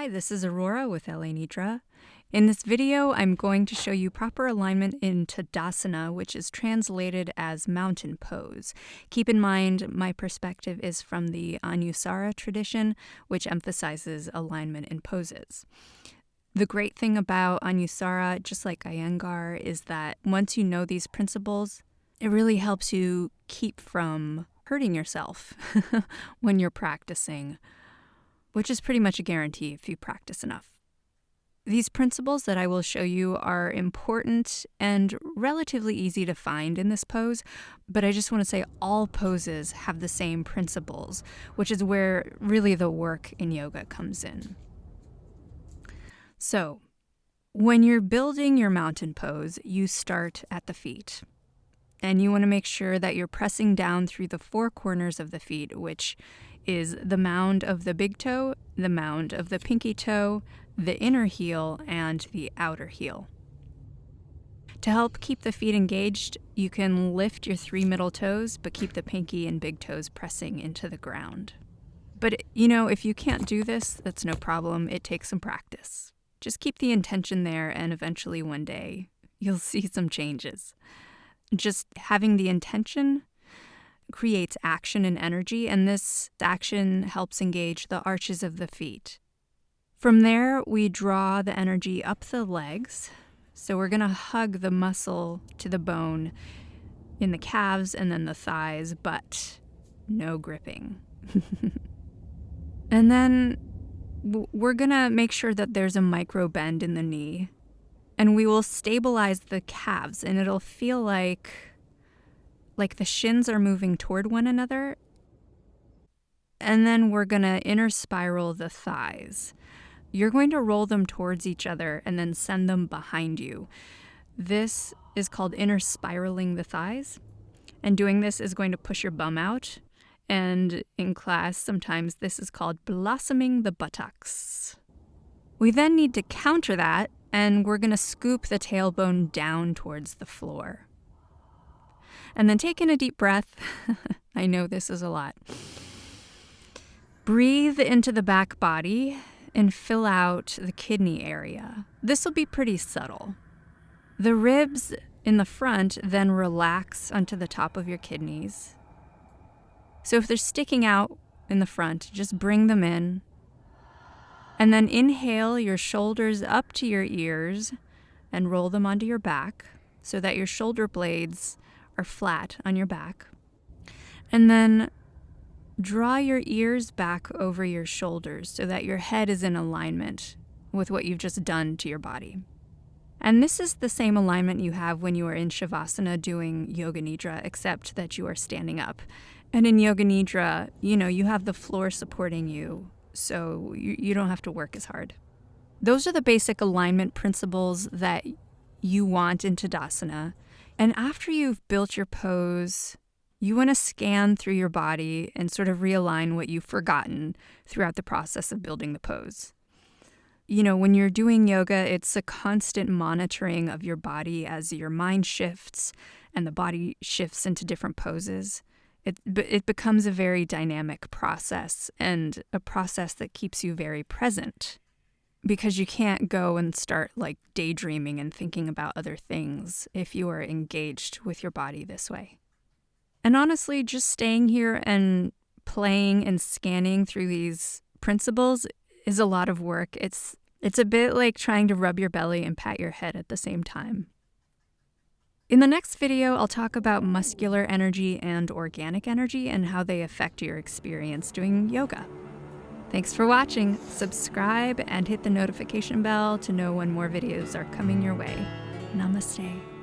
Hi, this is Aurora with LA Nidra. In this video, I'm going to show you proper alignment in Tadasana, which is translated as mountain pose. Keep in mind, my perspective is from the Anusara tradition, which emphasizes alignment in poses. The great thing about Anusara, just like Iyengar, is that once you know these principles, it really helps you keep from hurting yourself when you're practicing, which is pretty much a guarantee if you practice enough. These principles that I will show you are important and relatively easy to find in this pose, but I just want to say all poses have the same principles, which is where really the work in yoga comes in. So, when you're building your mountain pose, you start at the feet. And you want to make sure that you're pressing down through the four corners of the feet, which is the mound of the big toe, the mound of the pinky toe, the inner heel, and the outer heel. To help keep the feet engaged, you can lift your three middle toes, but keep the pinky and big toes pressing into the ground. But, if you can't do this, that's no problem. It takes some practice. Just keep the intention there, and eventually one day, you'll see some changes. Just having the intention creates action and energy, and this action helps engage the arches of the feet. From there, we draw the energy up the legs. So we're going to hug the muscle to the bone in the calves and then the thighs, but no gripping. And then we're going to make sure that there's a micro bend in the knee. And we will stabilize the calves, and it'll feel like the shins are moving toward one another. And then we're going to inner spiral the thighs. You're going to roll them towards each other and then send them behind you. This is called inner spiraling the thighs. And doing this is going to push your bum out. And in class, sometimes this is called blossoming the buttocks. We then need to counter that, and we're going to scoop the tailbone down towards the floor. And then take in a deep breath. I know this is a lot. Breathe into the back body and fill out the kidney area. This will be pretty subtle. The ribs in the front then relax onto the top of your kidneys. So if they're sticking out in the front, just bring them in. And then inhale your shoulders up to your ears and roll them onto your back so that your shoulder blades are flat on your back. And then draw your ears back over your shoulders so that your head is in alignment with what you've just done to your body. And this is the same alignment you have when you are in Shavasana doing Yoga Nidra, except that you are standing up. And in Yoga Nidra, you have the floor supporting you, so you don't have to work as hard. Those are the basic alignment principles that you want in Tadasana. And after you've built your pose, you want to scan through your body and sort of realign what you've forgotten throughout the process of building the pose. When you're doing yoga, it's a constant monitoring of your body as your mind shifts and the body shifts into different poses. It becomes a very dynamic process, and a process that keeps you very present, because you can't go and start daydreaming and thinking about other things if you are engaged with your body this way. And honestly, just staying here and playing and scanning through these principles is a lot of work. It's a bit like trying to rub your belly and pat your head at the same time. In the next video, I'll talk about muscular energy and organic energy and how they affect your experience doing yoga. Thanks for watching. Subscribe and hit the notification bell to know when more videos are coming your way. Namaste.